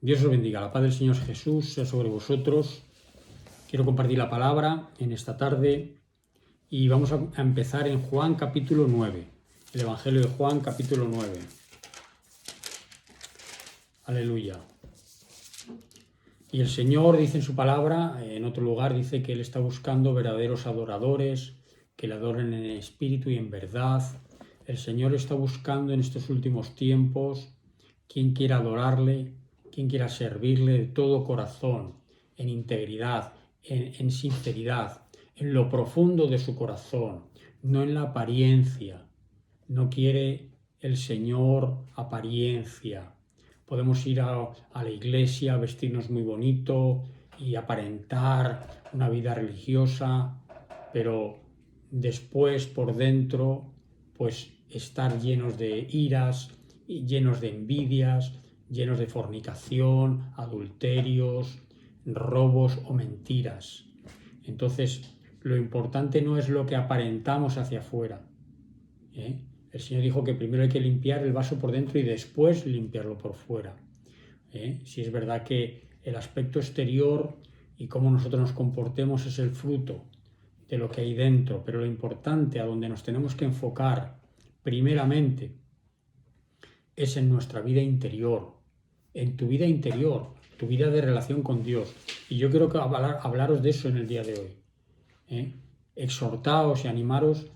Dios os bendiga. La paz del Señor Jesús sea sobre vosotros. Quiero compartir la palabra en esta tarde y vamos a empezar en Juan capítulo 9. El Evangelio de Juan capítulo 9. Aleluya. Y el Señor dice en su palabra, en otro lugar, dice que Él está buscando verdaderos adoradores, que le adoren en espíritu y en verdad. El Señor está buscando en estos últimos tiempos quien quiera adorarle, quien quiera servirle de todo corazón, en integridad, en sinceridad, en lo profundo de su corazón, no en la apariencia. No quiere el Señor apariencia. Podemos ir a la iglesia, vestirnos muy bonito y aparentar una vida religiosa, pero después por dentro, pues estar llenos de iras, llenos de envidias, llenos de fornicación, adulterios, robos o mentiras. Entonces, lo importante no es lo que aparentamos hacia afuera. El Señor dijo que primero hay que limpiar el vaso por dentro y después limpiarlo por fuera. Si es verdad que el aspecto exterior y cómo nosotros nos comportemos es el fruto de lo que hay dentro, pero lo importante, a donde nos tenemos que enfocar primeramente, es en nuestra vida interior, en tu vida interior, tu vida de relación con Dios. Y yo quiero hablaros de eso en el día de hoy. Exhortaos y animaros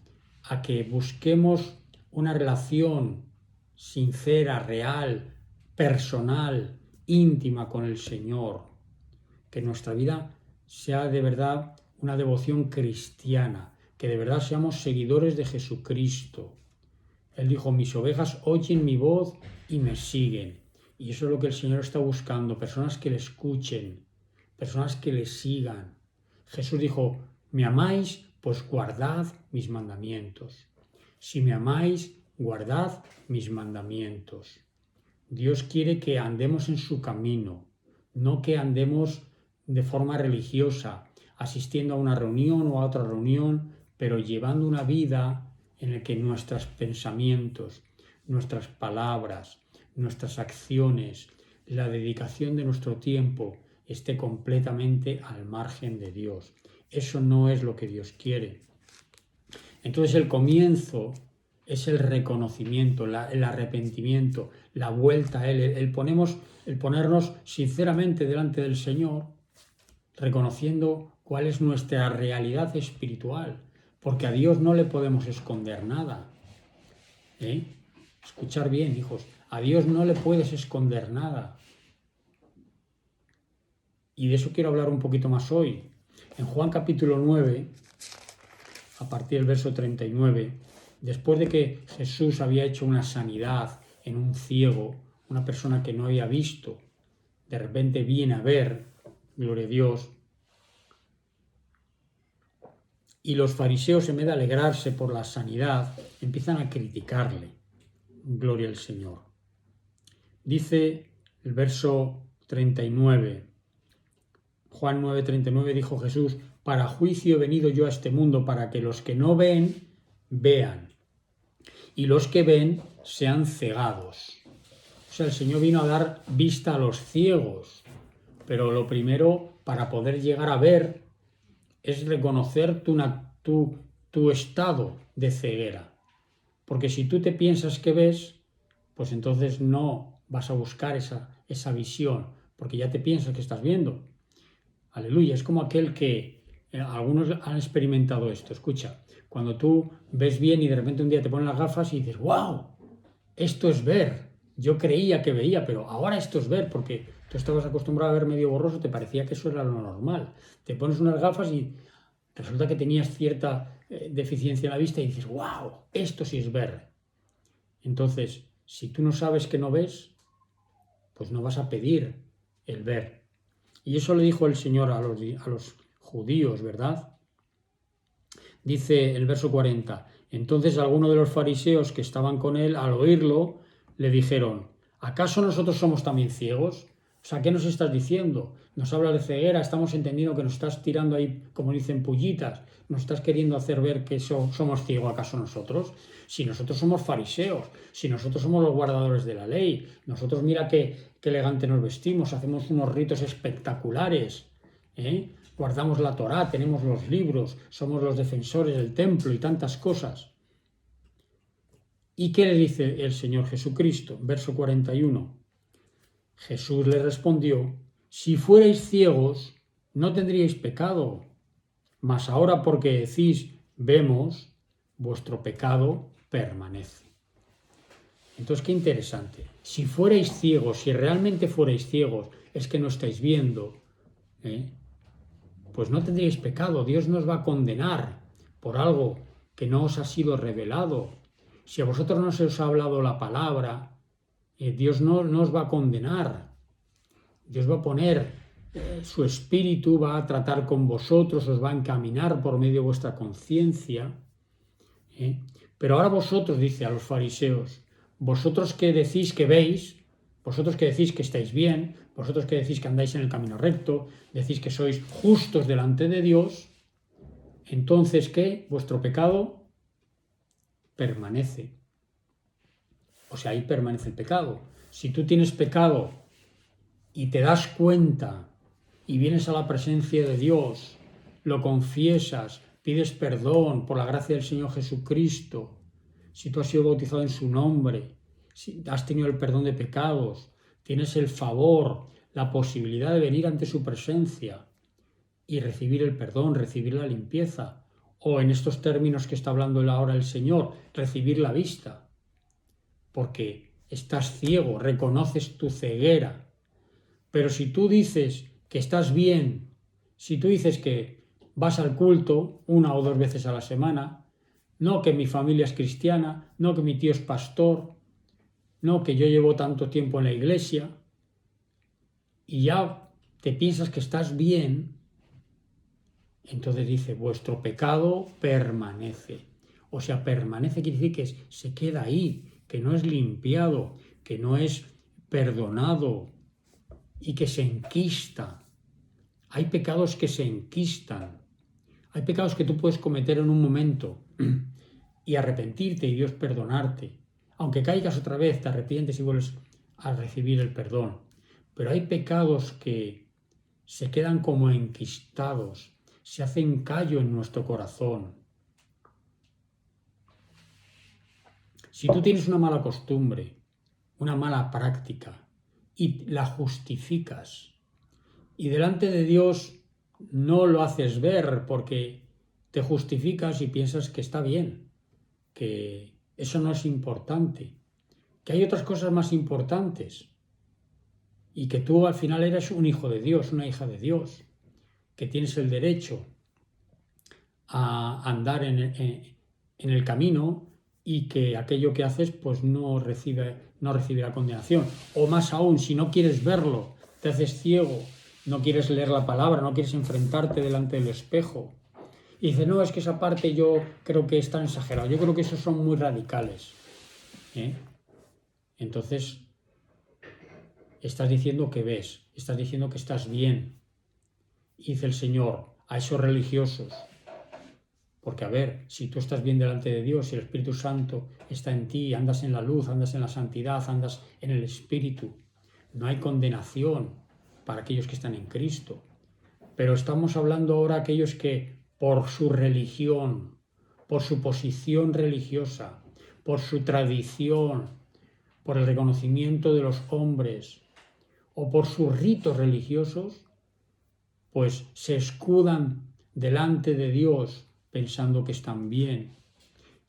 a que busquemos una relación sincera, real, personal, íntima con el Señor. Que nuestra vida sea de verdad una devoción cristiana, que de verdad seamos seguidores de Jesucristo. Él dijo, mis ovejas oyen mi voz y me siguen. Y eso es lo que el Señor está buscando, personas que le escuchen, personas que le sigan. Jesús dijo, ¿me amáis? Pues guardad mis mandamientos. Si me amáis, guardad mis mandamientos. Dios quiere que andemos en su camino, no que andemos de forma religiosa, asistiendo a una reunión o a otra reunión, pero llevando una vida en la que nuestros pensamientos, nuestras palabras, nuestras acciones, la dedicación de nuestro tiempo esté completamente al margen de Dios. Eso no es lo que Dios quiere. Entonces el comienzo es el reconocimiento, el arrepentimiento, la vuelta a Él, el ponernos sinceramente delante del Señor, reconociendo cuál es nuestra realidad espiritual, porque a Dios no le podemos esconder nada. Escuchar bien, hijos, a Dios no le puedes esconder nada. Y de eso quiero hablar un poquito más hoy. En Juan capítulo 9, a partir del verso 39, después de que Jesús había hecho una sanidad en un ciego, una persona que no había visto, de repente viene a ver, gloria a Dios, y los fariseos, en vez de alegrarse por la sanidad, empiezan a criticarle. Gloria al Señor. Dice el verso 39, Juan 9:39, dijo Jesús, para juicio he venido yo a este mundo, para que los que no ven, vean, y los que ven sean cegados. O sea, el Señor vino a dar vista a los ciegos, pero lo primero, para poder llegar a ver, es reconocer tu estado de ceguera. Porque si tú te piensas que ves, pues entonces no vas a buscar esa visión, porque ya te piensas que estás viendo. Aleluya, es como aquel que, algunos han experimentado esto, escucha, cuando tú ves bien y de repente un día te ponen las gafas y dices, ¡wow! Esto es ver. Yo creía que veía, pero ahora esto es ver, porque tú estabas acostumbrado a ver medio borroso, te parecía que eso era lo normal. Te pones unas gafas y resulta que tenías cierta deficiencia en la vista y dices, ¡wow! Esto sí es ver. Entonces, si tú no sabes que no ves, pues no vas a pedir el ver. Y eso le dijo el Señor a los judíos, ¿verdad? Dice el verso 40, entonces algunos de los fariseos que estaban con él, al oírlo, le dijeron, ¿acaso nosotros somos también ciegos? O sea, ¿qué nos estás diciendo? Nos hablas de ceguera, estamos entendiendo que nos estás tirando ahí, como dicen, pullitas, nos estás queriendo hacer ver que somos ciegos acaso nosotros. Si nosotros somos fariseos, si nosotros somos los guardadores de la ley, nosotros mira qué elegante nos vestimos, hacemos unos ritos espectaculares, ¿eh? Guardamos la Torá, tenemos los libros, somos los defensores del templo y tantas cosas. ¿Y qué le dice el Señor Jesucristo? Verso 41. Jesús le respondió: si fuerais ciegos, no tendríais pecado, mas ahora porque decís, vemos, vuestro pecado permanece. Entonces, qué interesante. Si fuerais ciegos, si realmente fuerais ciegos, es que no estáis viendo, pues no tendríais pecado. Dios nos va a condenar por algo que no os ha sido revelado. Si a vosotros no se os ha hablado la palabra, Dios no os va a condenar. Dios va a poner su espíritu, va a tratar con vosotros, os va a encaminar por medio de vuestra conciencia. Pero ahora vosotros, dice a los fariseos, vosotros que decís que veis, vosotros que decís que estáis bien, vosotros que decís que andáis en el camino recto, decís que sois justos delante de Dios, entonces ¿qué? Vuestro pecado permanece. O sea, ahí permanece el pecado. Si tú tienes pecado y te das cuenta y vienes a la presencia de Dios, lo confiesas, pides perdón por la gracia del Señor Jesucristo, si tú has sido bautizado en su nombre, si has tenido el perdón de pecados, tienes el favor, la posibilidad de venir ante su presencia y recibir el perdón, recibir la limpieza, o en estos términos que está hablando ahora el Señor, recibir la vista, porque estás ciego, reconoces tu ceguera. Pero si tú dices que estás bien, si tú dices que vas al culto 1 o 2 veces a la semana, no que mi familia es cristiana, no que mi tío es pastor, no que yo llevo tanto tiempo en la iglesia, y ya te piensas que estás bien, entonces dice, vuestro pecado permanece. O sea, permanece quiere decir que se queda ahí, que no es limpiado, que no es perdonado y que se enquista. Hay pecados que se enquistan. Hay pecados que tú puedes cometer en un momento y arrepentirte y Dios perdonarte. Aunque caigas otra vez, te arrepientes y vuelves a recibir el perdón. Pero hay pecados que se quedan como enquistados, se hacen callo en nuestro corazón. Si tú tienes una mala costumbre, una mala práctica, y la justificas, y delante de Dios no lo haces ver porque te justificas y piensas que está bien, que eso no es importante, que hay otras cosas más importantes y que tú al final eres un hijo de Dios, una hija de Dios, que tienes el derecho a andar en el camino y que aquello que haces pues no recibirá condenación. O más aún, si no quieres verlo, te haces ciego, no quieres leer la palabra, no quieres enfrentarte delante del espejo. Y dices, no, es que esa parte yo creo que es tan exagerado. Yo creo que esos son muy radicales. Entonces, estás diciendo que ves, estás diciendo que estás bien. Y dice el Señor a esos religiosos, porque a ver, si tú estás bien delante de Dios y el Espíritu Santo está en ti, andas en la luz, andas en la santidad, andas en el Espíritu, no hay condenación para aquellos que están en Cristo. Pero estamos hablando ahora de aquellos que por su religión, por su posición religiosa, por su tradición, por el reconocimiento de los hombres o por sus ritos religiosos, pues se escudan delante de Dios pensando que están bien.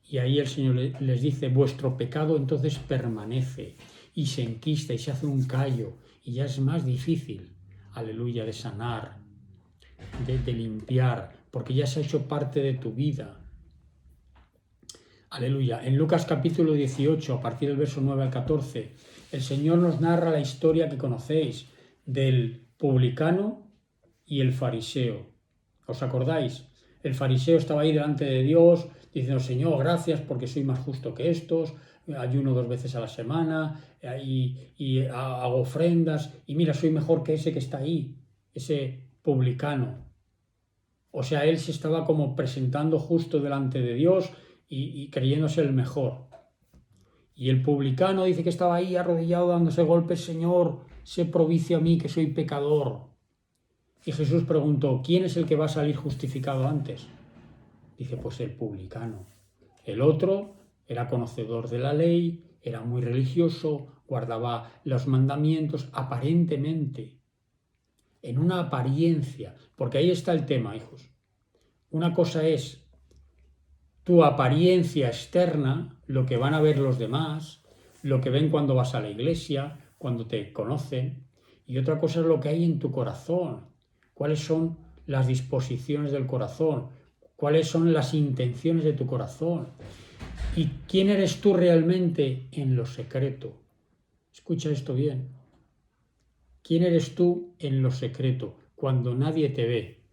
Y ahí el Señor les dice, vuestro pecado entonces permanece y se enquista y se hace un callo y ya es más difícil, aleluya, de sanar, de limpiar, porque ya se ha hecho parte de tu vida. Aleluya. En Lucas capítulo 18, a partir del verso 9 al 14, el Señor nos narra la historia que conocéis del publicano y el fariseo. ¿Os acordáis? El fariseo estaba ahí delante de Dios diciendo, Señor, gracias porque soy más justo que estos, ayuno 2 veces a la semana y hago ofrendas y mira, soy mejor que ese que está ahí, ese publicano. O sea, él se estaba como presentando justo delante de Dios y creyéndose el mejor. Y el publicano dice que estaba ahí arrodillado dándose golpes, Señor, sé propicio a mí que soy pecador. Y Jesús preguntó, ¿quién es el que va a salir justificado antes? Dice, pues el publicano. El otro era conocedor de la ley, era muy religioso, guardaba los mandamientos aparentemente, en una apariencia, porque ahí está el tema, hijos. Una cosa es tu apariencia externa, lo que van a ver los demás, lo que ven cuando vas a la iglesia, cuando te conocen, y otra cosa es lo que hay en tu corazón, cuáles son las disposiciones del corazón, cuáles son las intenciones de tu corazón y quién eres tú realmente en lo secreto. Escucha esto bien. ¿Quién eres tú en lo secreto cuando nadie te ve?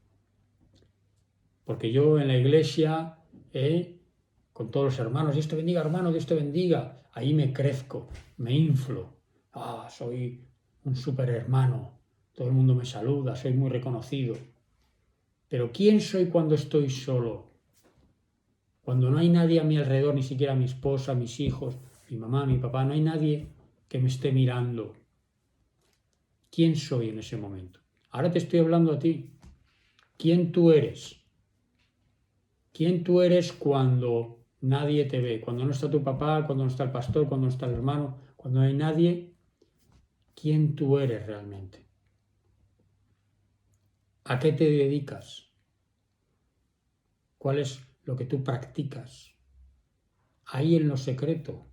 Porque yo en la iglesia, con todos los hermanos, Dios te bendiga, hermano, Dios te bendiga, ahí me crezco, me inflo. Soy un super hermano, todo el mundo me saluda, soy muy reconocido. Pero ¿quién soy cuando estoy solo? Cuando no hay nadie a mi alrededor, ni siquiera mi esposa, mis hijos, mi mamá, mi papá, no hay nadie que me esté mirando. ¿Quién soy en ese momento? Ahora te estoy hablando a ti. ¿Quién tú eres? ¿Quién tú eres cuando nadie te ve? Cuando no está tu papá, cuando no está el pastor, cuando no está el hermano, cuando no hay nadie. ¿Quién tú eres realmente? ¿A qué te dedicas? ¿Cuál es lo que tú practicas? Ahí en lo secreto.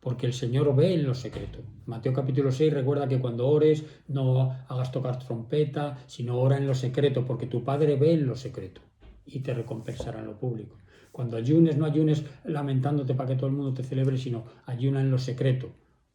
Porque el Señor ve en lo secreto. Mateo capítulo 6 recuerda que cuando ores no hagas tocar trompeta, sino ora en lo secreto, porque tu Padre ve en lo secreto y te recompensará en lo público. Cuando ayunes, no ayunes lamentándote para que todo el mundo te celebre, sino ayuna en lo secreto,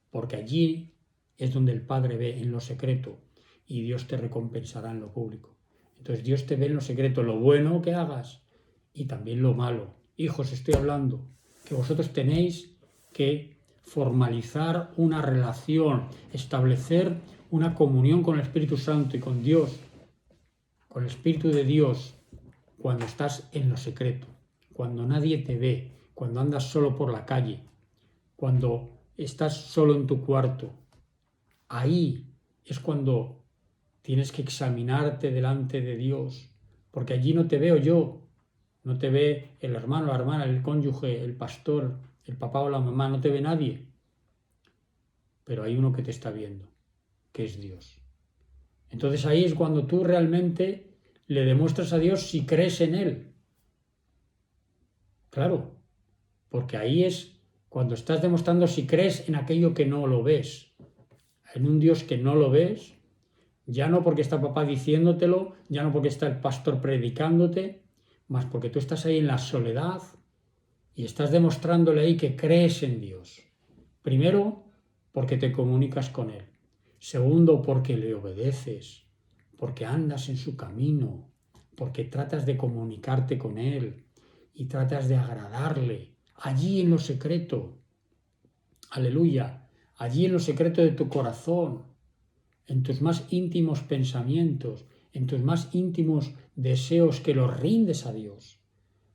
porque allí es donde el Padre ve en lo secreto y Dios te recompensará en lo público. Entonces Dios te ve en lo secreto, lo bueno que hagas y también lo malo. Hijos, estoy hablando que vosotros tenéis que formalizar una relación, establecer una comunión con el Espíritu Santo y con Dios, con el Espíritu de Dios, cuando estás en lo secreto, cuando nadie te ve, cuando andas solo por la calle, cuando estás solo en tu cuarto. Ahí es cuando tienes que examinarte delante de Dios, porque allí no te veo yo, no te ve el hermano, la hermana, el cónyuge, el pastor, el papá o la mamá, no te ve nadie. Pero hay uno que te está viendo, que es Dios. Entonces ahí es cuando tú realmente le demuestras a Dios si crees en Él. Claro, porque ahí es cuando estás demostrando si crees en aquello que no lo ves. En un Dios que no lo ves, ya no porque está papá diciéndotelo, ya no porque está el pastor predicándote, más porque tú estás ahí en la soledad y estás demostrándole ahí que crees en Dios. Primero, porque te comunicas con Él. Segundo, porque le obedeces, porque andas en su camino, porque tratas de comunicarte con Él y tratas de agradarle allí en lo secreto. Aleluya, allí en lo secreto de tu corazón, en tus más íntimos pensamientos, en tus más íntimos deseos que los rindes a Dios,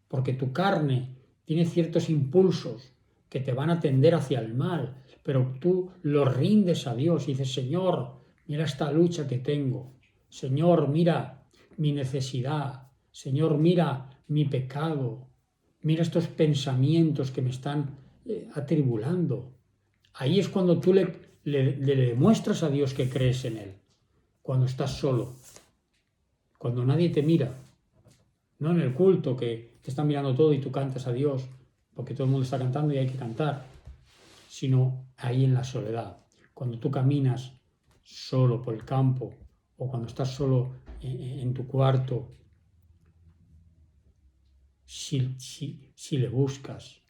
porque tu carne tiene ciertos impulsos que te van a tender hacia el mal, pero tú los rindes a Dios y dices, Señor, mira esta lucha que tengo, Señor, mira mi necesidad, Señor, mira mi pecado, mira estos pensamientos que me están atribulando. Ahí es cuando tú le demuestras a Dios que crees en Él, cuando estás solo, cuando nadie te mira, no en el culto que te están mirando todo y tú cantas a Dios, porque todo el mundo está cantando y hay que cantar, sino ahí en la soledad, cuando tú caminas solo por el campo o cuando estás solo en tu cuarto, si le buscas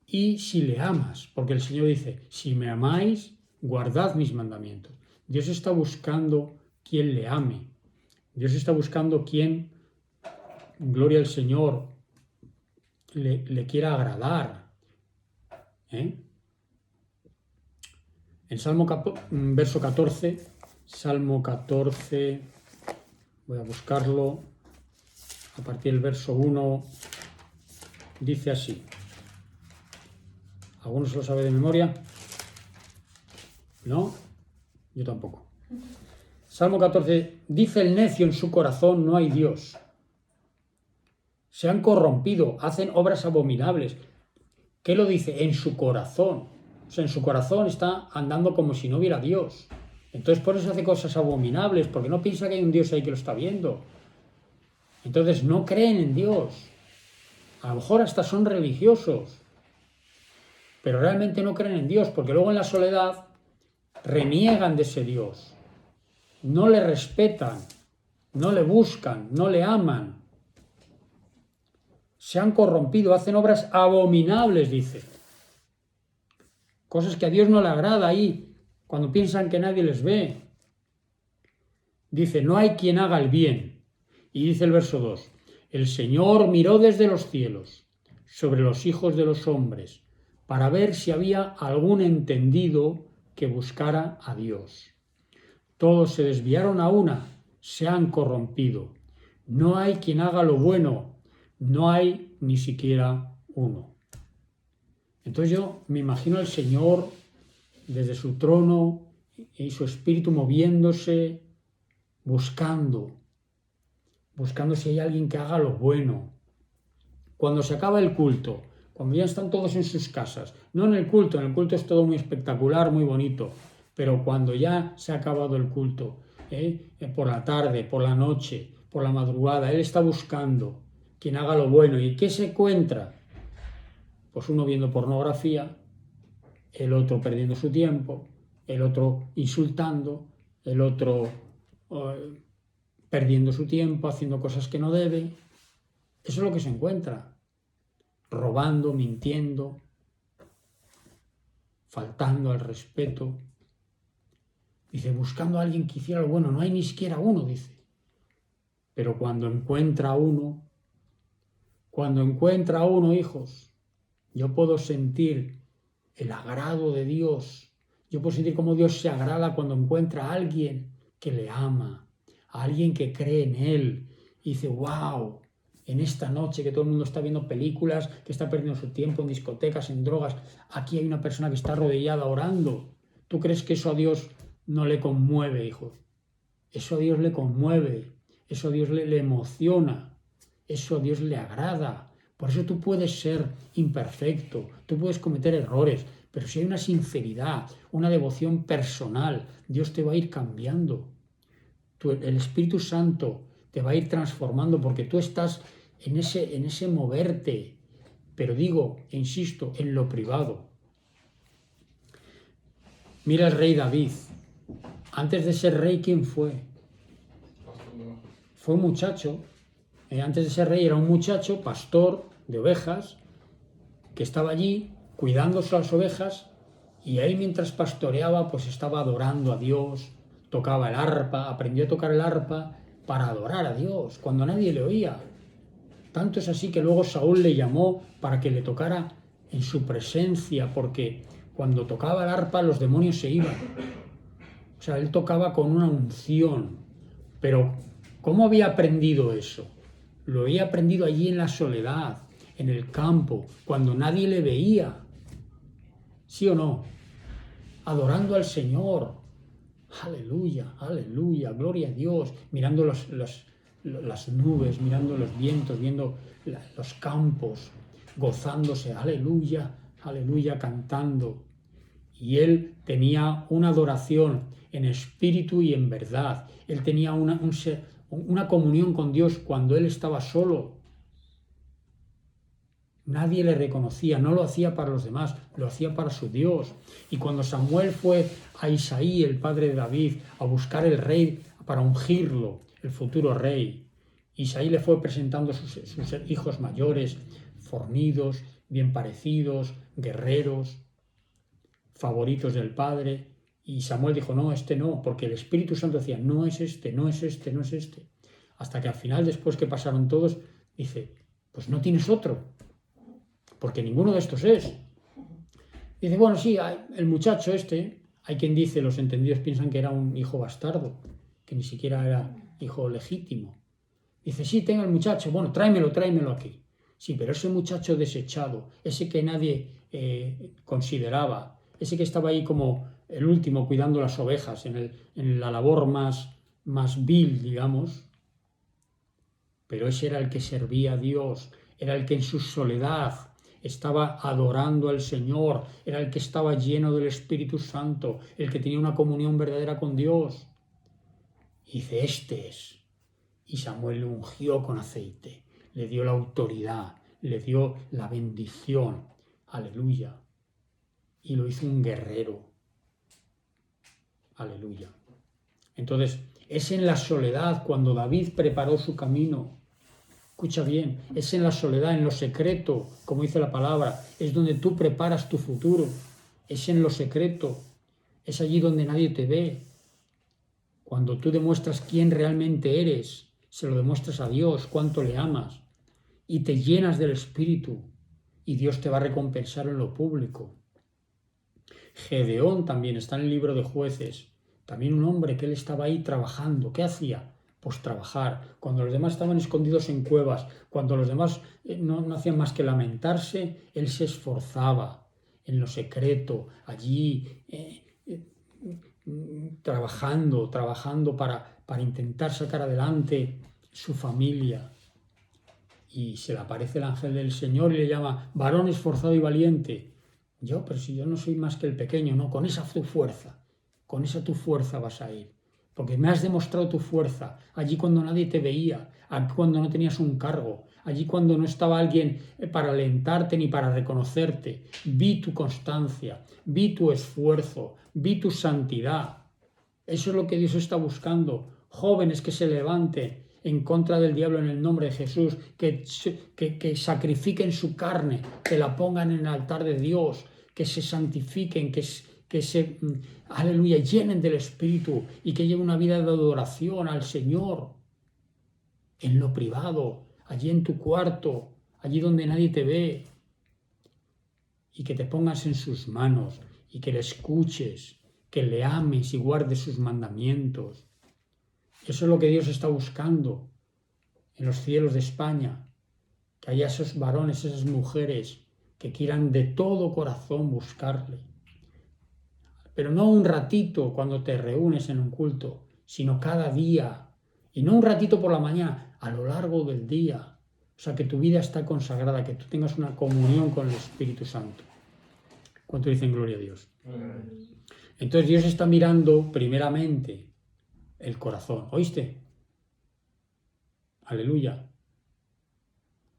y si le amas, porque el Señor dice, si me amáis, guardad mis mandamientos. Dios está buscando quien le ame, Dios está buscando quien, gloria al Señor, le quiera agradar, ¿eh? En verso 14, Salmo 14, voy a buscarlo, a partir del verso 1, dice así. ¿Alguno se lo sabe de memoria? ¿No? Yo tampoco. Salmo 14, dice el necio en su corazón, no hay Dios. Se han corrompido, hacen obras abominables. ¿Qué lo dice? En su corazón. O sea, en su corazón está andando como si no hubiera Dios. Entonces por eso hace cosas abominables, porque no piensa que hay un Dios ahí que lo está viendo. Entonces no creen en Dios. A lo mejor hasta son religiosos, pero realmente no creen en Dios, porque luego en la soledad reniegan de ese Dios. No le respetan, no le buscan, no le aman. Se han corrompido, hacen obras abominables, dice. Cosas que a Dios no le agrada ahí, cuando piensan que nadie les ve. Dice, no hay quien haga el bien. Y dice el verso 2, el Señor miró desde los cielos sobre los hijos de los hombres para ver si había algún entendido que buscara a Dios. Todos se desviaron a una, se han corrompido. No hay quien haga lo bueno, no hay ni siquiera uno. Entonces yo me imagino al Señor desde su trono y su espíritu moviéndose, buscando si hay alguien que haga lo bueno. Cuando se acaba el culto, cuando ya están todos en sus casas, no en el culto es todo muy espectacular, muy bonito, pero cuando ya se ha acabado el culto, por la tarde, por la noche, por la madrugada, Él está buscando quien haga lo bueno. ¿Y qué se encuentra? Pues uno viendo pornografía, el otro perdiendo su tiempo, el otro insultando, el otro perdiendo su tiempo, haciendo cosas que no debe. Eso es lo que se encuentra. Robando, mintiendo, faltando al respeto. Dice, buscando a alguien que hiciera lo bueno. No hay ni siquiera uno, dice. Pero cuando encuentra a uno, hijos, yo puedo sentir el agrado de Dios. Yo puedo sentir cómo Dios se agrada cuando encuentra a alguien que le ama, a alguien que cree en Él. Y dice, wow, en esta noche que todo el mundo está viendo películas, que está perdiendo su tiempo en discotecas, en drogas, aquí hay una persona que está arrodillada orando. ¿Tú crees que eso a Dios no le conmueve, hijos? Eso a Dios le conmueve, eso a Dios le emociona, eso a Dios le agrada. Por eso tú puedes ser imperfecto, tú puedes cometer errores, pero si hay una sinceridad, una devoción personal, Dios te va a ir cambiando. El Espíritu Santo te va a ir transformando porque tú estás en ese moverte, pero digo, insisto, en lo privado. Mira el rey David. Antes de ser rey, ¿quién fue? Fue un muchacho. Antes de ser rey era un muchacho, pastor de ovejas, que estaba allí cuidándose las ovejas, y ahí mientras pastoreaba pues estaba adorando a Dios, tocaba el arpa, aprendió a tocar el arpa para adorar a Dios cuando nadie le oía. Tanto es así que luego Saúl le llamó para que le tocara en su presencia, porque cuando tocaba el arpa los demonios se iban. O sea, él tocaba con una unción. Pero ¿cómo había aprendido eso? Lo había aprendido allí en la soledad, en el campo, cuando nadie le veía. ¿Sí o no? Adorando al Señor. Aleluya, aleluya, gloria a Dios. Mirando las nubes, mirando los vientos, viendo los campos, gozándose. Aleluya, aleluya, cantando. Y él tenía una adoración en espíritu y en verdad. Él tenía una comunión con Dios cuando él estaba solo. Nadie le reconocía, no lo hacía para los demás, lo hacía para su Dios. Y cuando Samuel fue a Isaí, el padre de David, a buscar el rey para ungirlo, el futuro rey, Isaí le fue presentando sus hijos mayores, fornidos, bien parecidos, guerreros, favoritos del padre. Y Samuel dijo, no, este no, porque el Espíritu Santo decía, no es este, no es este, no es este. Hasta que al final, después que pasaron todos, dice, pues no tienes otro, porque ninguno de estos es. Dice, bueno, sí, el muchacho este, hay quien dice, los entendidos piensan que era un hijo bastardo, que ni siquiera era hijo legítimo. Dice, sí, tengo el muchacho, bueno, tráemelo aquí. Sí, pero ese muchacho desechado, ese que nadie consideraba, ese que estaba ahí como el último cuidando las ovejas, en la labor más vil, digamos, pero ese era el que servía a Dios, era el que en su soledad estaba adorando al Señor, era el que estaba lleno del Espíritu Santo, el que tenía una comunión verdadera con Dios. Y dice, este es. Y Samuel le ungió con aceite, le dio la autoridad, le dio la bendición. Aleluya. Y lo hizo un guerrero. Aleluya. Entonces, es en la soledad cuando David preparó su camino. Escucha bien, es en la soledad, en lo secreto, como dice la palabra, es donde tú preparas tu futuro. Es en lo secreto, es allí donde nadie te ve. Cuando tú demuestras quién realmente eres, se lo demuestras a Dios, cuánto le amas, y te llenas del Espíritu, y Dios te va a recompensar en lo público. Gedeón también está en el libro de Jueces, también un hombre que él estaba ahí trabajando. ¿Qué hacía? Pues trabajar. Cuando los demás estaban escondidos en cuevas, cuando los demás no hacían más que lamentarse, él se esforzaba en lo secreto, allí trabajando para intentar sacar adelante su familia. Y se le aparece el ángel del Señor y le llama, varón esforzado y valiente. Pero si yo no soy más que el pequeño, no, con esa tu fuerza vas a ir. Porque me has demostrado tu fuerza, allí cuando nadie te veía, allí cuando no tenías un cargo, allí cuando no estaba alguien para alentarte ni para reconocerte. Vi tu constancia, vi tu esfuerzo, vi tu santidad. Eso es lo que Dios está buscando. Jóvenes que se levanten en contra del diablo en el nombre de Jesús, que sacrifiquen su carne, que la pongan en el altar de Dios, que se santifiquen, que se, aleluya, llenen del Espíritu y que lleven una vida de adoración al Señor en lo privado, allí en tu cuarto, allí donde nadie te ve, y que te pongas en sus manos y que le escuches, que le ames y guardes sus mandamientos. Eso es lo que Dios está buscando en los cielos de España, que haya esos varones, esas mujeres que quieran de todo corazón buscarle. Pero no un ratito cuando te reúnes en un culto, sino cada día. Y no un ratito por la mañana, a lo largo del día. O sea, que tu vida está consagrada, que tú tengas una comunión con el Espíritu Santo. ¿Cuánto dicen gloria a Dios? Entonces Dios está mirando primeramente el corazón. ¿Oíste? Aleluya.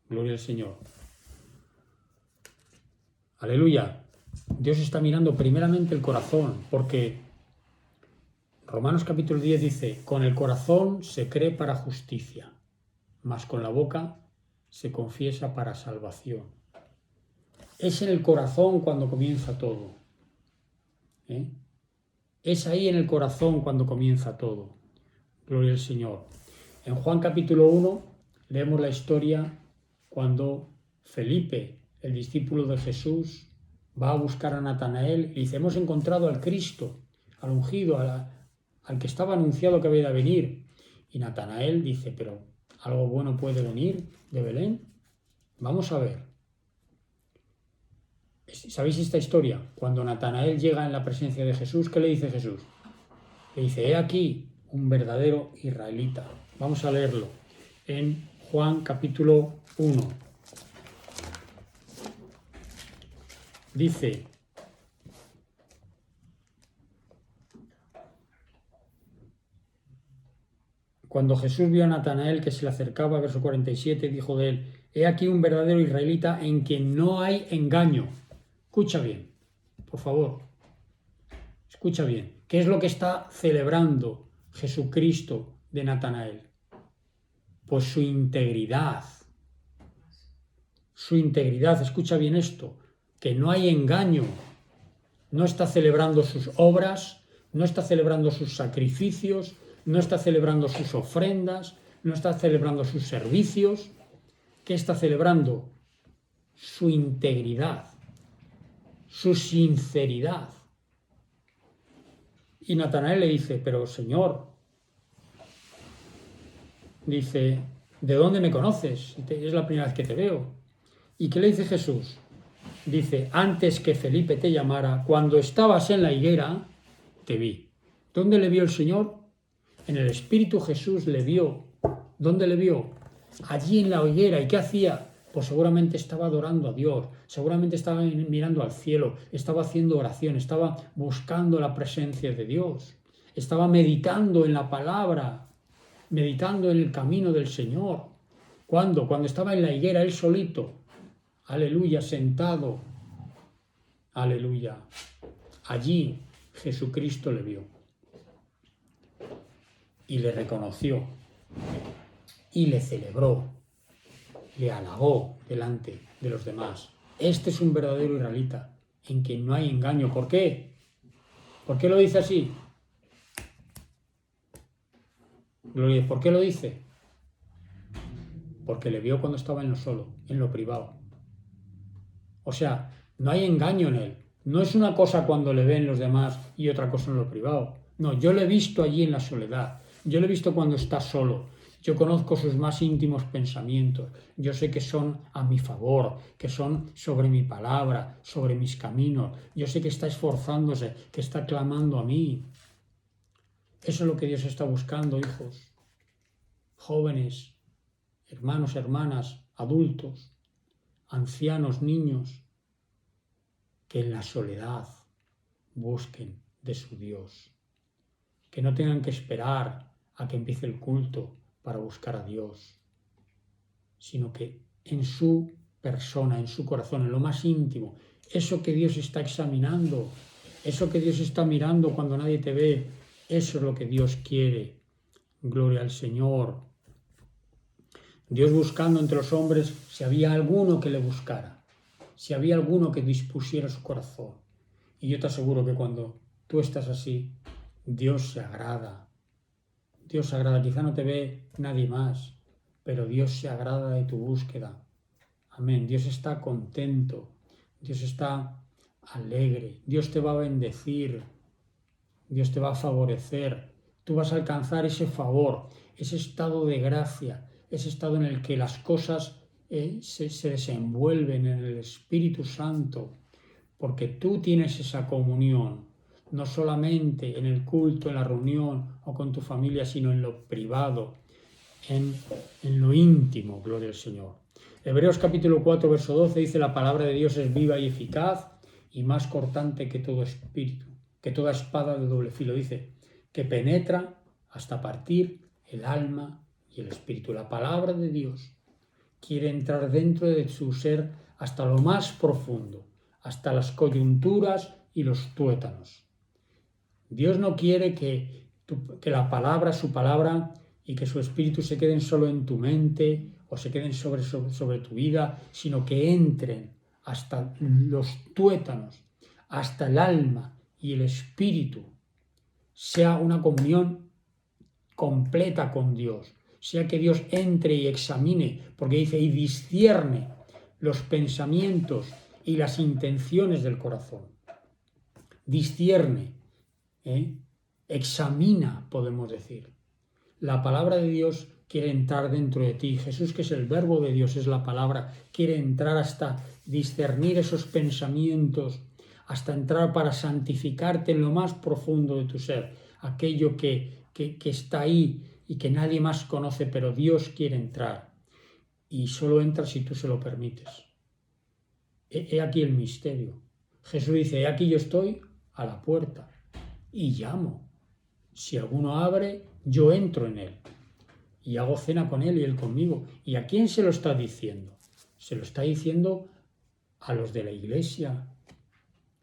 Gloria al Señor. Aleluya. Dios está mirando primeramente el corazón, porque Romanos capítulo 10 dice, con el corazón se cree para justicia, mas con la boca se confiesa para salvación. Es en el corazón cuando comienza todo. Es ahí en el corazón cuando comienza todo. Gloria al Señor. En Juan capítulo 1 leemos la historia cuando Felipe, el discípulo de Jesús, va a buscar a Natanael y dice, hemos encontrado al Cristo, al ungido, al que estaba anunciado que había de venir. Y Natanael dice, pero ¿algo bueno puede venir de Belén? Vamos a ver. ¿Sabéis esta historia? Cuando Natanael llega en la presencia de Jesús, ¿qué le dice Jesús? Le dice, he aquí un verdadero israelita. Vamos a leerlo en Juan capítulo 1. Dice, cuando Jesús vio a Natanael que se le acercaba, verso 47, dijo de él, he aquí un verdadero israelita en quien no hay engaño. Escucha bien, por favor. Escucha bien. ¿Qué es lo que está celebrando Jesucristo de Natanael? Pues su integridad. Su integridad, escucha bien esto, que no hay engaño. No está celebrando sus obras, no está celebrando sus sacrificios, no está celebrando sus ofrendas, no está celebrando sus servicios. ¿Qué está celebrando? Su integridad, su sinceridad. Y Natanael le dice, pero Señor, dice, ¿de dónde me conoces? Es la primera vez que te veo. ¿Y qué le dice Jesús? Dice, antes que Felipe te llamara, cuando estabas en la higuera, te vi. ¿Dónde le vio el Señor? En el Espíritu Jesús le vio. ¿Dónde le vio? Allí en la higuera. ¿Y qué hacía? Pues seguramente estaba adorando a Dios, seguramente estaba mirando al cielo, estaba haciendo oración, estaba buscando la presencia de Dios, estaba meditando en la palabra, meditando en el camino del Señor. ¿Cuándo? Cuando estaba en la higuera él solito. Aleluya, sentado. Aleluya. Allí Jesucristo le vio y le reconoció y le celebró, le halagó delante de los demás. Este es un verdadero israelita en quien no hay engaño. ¿Por qué? ¿Por qué lo dice así? Gloria, ¿por qué lo dice? Porque le vio cuando estaba en lo solo, en lo privado. O sea, no hay engaño en él. No es una cosa cuando le ven los demás y otra cosa en lo privado. No, yo lo he visto allí en la soledad. Yo lo he visto cuando está solo. Yo conozco sus más íntimos pensamientos. Yo sé que son a mi favor, que son sobre mi palabra, sobre mis caminos. Yo sé que está esforzándose, que está clamando a mí. Eso es lo que Dios está buscando, hijos, jóvenes, hermanos, hermanas, adultos, ancianos, niños, que en la soledad busquen de su Dios, que no tengan que esperar a que empiece el culto para buscar a Dios, sino que en su persona, en su corazón, en lo más íntimo, eso que Dios está examinando, eso que Dios está mirando cuando nadie te ve, eso es lo que Dios quiere. Gloria al Señor. Dios buscando entre los hombres si había alguno que le buscara, si había alguno que dispusiera su corazón. Y yo te aseguro que cuando tú estás así, Dios se agrada. Dios se agrada. Quizá no te ve nadie más, pero Dios se agrada de tu búsqueda. Amén. Dios está contento. Dios está alegre. Dios te va a bendecir. Dios te va a favorecer. Tú vas a alcanzar ese favor, ese estado de gracia, ese estado en el que las cosas se desenvuelven en el Espíritu Santo, porque tú tienes esa comunión, no solamente en el culto, en la reunión o con tu familia, sino en lo privado, en lo íntimo, gloria al Señor. Hebreos capítulo 4, verso 12 dice: la palabra de Dios es viva y eficaz y más cortante que todo espíritu, que toda espada de doble filo, dice, que penetra hasta partir el alma y el espíritu. La palabra de Dios quiere entrar dentro de su ser hasta lo más profundo, hasta las coyunturas y los tuétanos. Dios no quiere que la palabra, su palabra y que su espíritu se queden solo en tu mente o se queden sobre tu vida, sino que entren hasta los tuétanos, hasta el alma y el espíritu. Sea una comunión completa con Dios, sea que Dios entre y examine, porque dice, y discierne los pensamientos y las intenciones del corazón. Discierne, examina, podemos decir. La palabra de Dios quiere entrar dentro de ti. Jesús, que es el verbo de Dios, es la palabra, quiere entrar hasta discernir esos pensamientos, hasta entrar para santificarte en lo más profundo de tu ser, aquello que está ahí y que nadie más conoce, pero Dios quiere entrar. Y solo entra si tú se lo permites. He aquí el misterio. Jesús dice, he aquí yo estoy a la puerta y llamo. Si alguno abre, yo entro en él y hago cena con él y él conmigo. ¿Y a quién se lo está diciendo? Se lo está diciendo a los de la iglesia.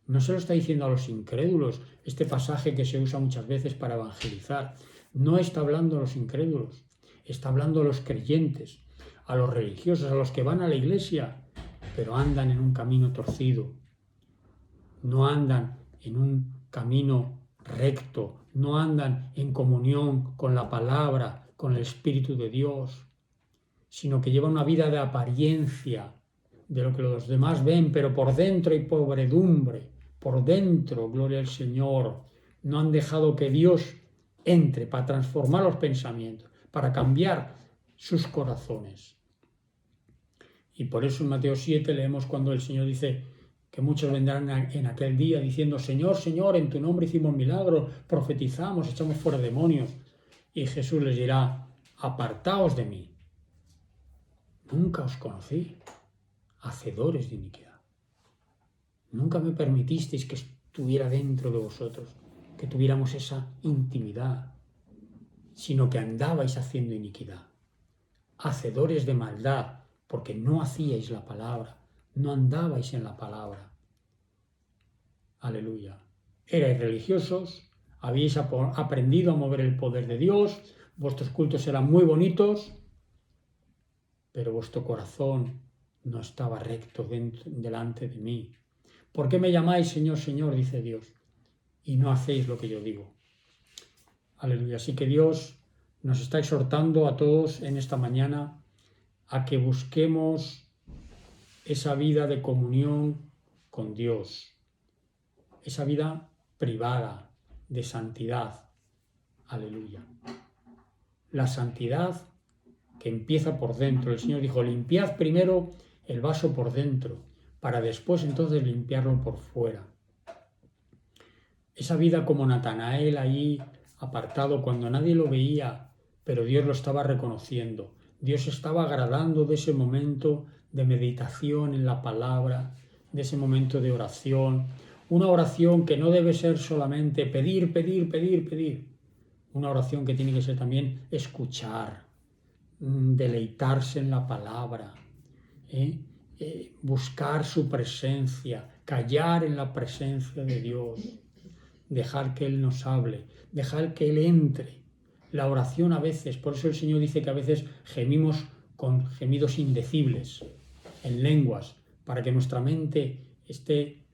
No se lo está diciendo a los incrédulos. Este pasaje que se usa muchas veces para evangelizar no está hablando a los incrédulos, está hablando a los creyentes, a los religiosos, a los que van a la iglesia, pero andan en un camino torcido. No andan en un camino recto, no andan en comunión con la palabra, con el Espíritu de Dios, sino que llevan una vida de apariencia, de lo que los demás ven, pero por dentro hay pobredumbre, por dentro, gloria al Señor, no han dejado que Dios entre para transformar los pensamientos, para cambiar sus corazones. Y por eso en Mateo 7 leemos cuando el Señor dice que muchos vendrán en aquel día diciendo: Señor, Señor, en tu nombre hicimos milagros, profetizamos, echamos fuera demonios. Y Jesús les dirá: apartaos de mí, nunca os conocí, hacedores de iniquidad. Nunca me permitisteis que estuviera dentro de vosotros, que tuviéramos esa intimidad, sino que andabais haciendo iniquidad, hacedores de maldad, porque no hacíais la palabra, no andabais en la palabra. Aleluya. Erais religiosos, habíais aprendido a mover el poder de Dios, vuestros cultos eran muy bonitos, pero vuestro corazón no estaba recto delante de mí. ¿Por qué me llamáis Señor, Señor?, dice Dios, y no hacéis lo que yo digo? Aleluya. Así que Dios nos está exhortando a todos en esta mañana a que busquemos esa vida de comunión con Dios, esa vida privada de santidad. Aleluya. La santidad que empieza por dentro. El Señor dijo: limpiad primero el vaso por dentro, para después entonces limpiarlo por fuera. Esa vida como Natanael ahí apartado cuando nadie lo veía, pero Dios lo estaba reconociendo. Dios estaba agradando de ese momento de meditación en la palabra, de ese momento de oración. Una oración que no debe ser solamente pedir, pedir, pedir, pedir. Una oración que tiene que ser también escuchar, deleitarse en la palabra, buscar su presencia, callar en la presencia de Dios, dejar que Él nos hable, dejar que Él entre. La oración a veces, por eso el Señor dice que a veces gemimos con gemidos indecibles, en lenguas, para que nuestra mente esté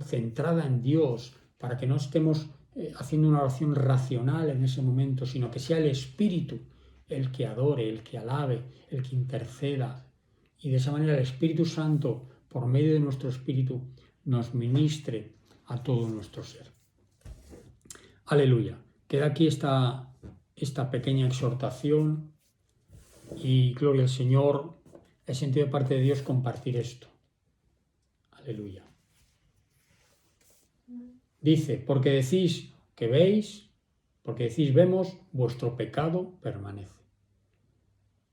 centrada en Dios, para que no estemos haciendo una oración racional en ese momento, sino que sea el Espíritu el que adore, el que alabe, el que interceda. Y de esa manera el Espíritu Santo, por medio de nuestro Espíritu, nos ministre a todo nuestro ser. Aleluya. Queda aquí esta pequeña exhortación y gloria al Señor. He sentido de parte de Dios compartir esto. Aleluya. Dice: porque decís que veis, porque decís vemos, vuestro pecado permanece.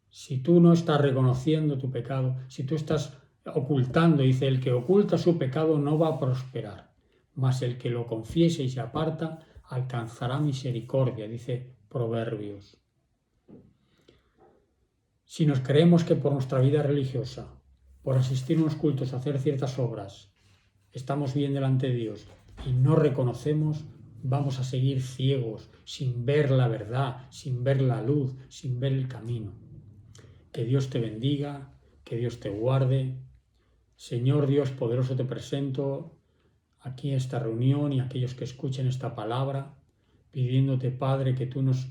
Si tú no estás reconociendo tu pecado, si tú estás ocultando, dice: el que oculta su pecado no va a prosperar, mas el que lo confiese y se aparta alcanzará misericordia, dice Proverbios. Si nos creemos que por nuestra vida religiosa, por asistir a unos cultos, hacer ciertas obras, estamos bien delante de Dios y no reconocemos, vamos a seguir ciegos, sin ver la verdad, sin ver la luz, sin ver el camino. Que Dios te bendiga, que Dios te guarde. Señor Dios poderoso, te presento aquí en esta reunión y a aquellos que escuchen esta palabra, pidiéndote, Padre, que tú nos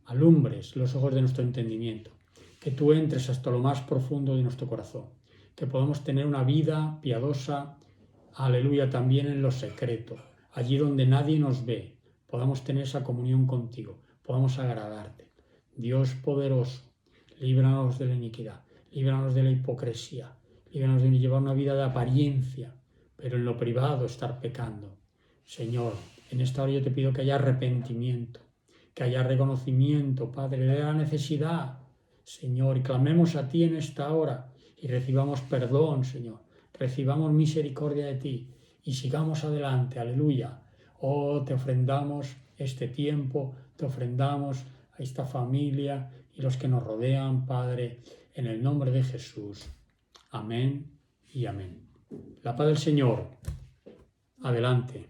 alumbres los ojos de nuestro entendimiento, que tú entres hasta lo más profundo de nuestro corazón, que podamos tener una vida piadosa, aleluya, también en lo secreto, allí donde nadie nos ve, podamos tener esa comunión contigo, podamos agradarte. Dios poderoso, líbranos de la iniquidad, líbranos de la hipocresía, líbranos de llevar una vida de apariencia, pero en lo privado estar pecando. Señor, en esta hora yo te pido que haya arrepentimiento, que haya reconocimiento, Padre, de la necesidad, Señor, y clamemos a ti en esta hora y recibamos perdón, Señor, recibamos misericordia de ti y sigamos adelante, aleluya. Oh, te ofrendamos este tiempo, te ofrendamos a esta familia y los que nos rodean, Padre, en el nombre de Jesús. Amén y amén. La paz del Señor. Adelante.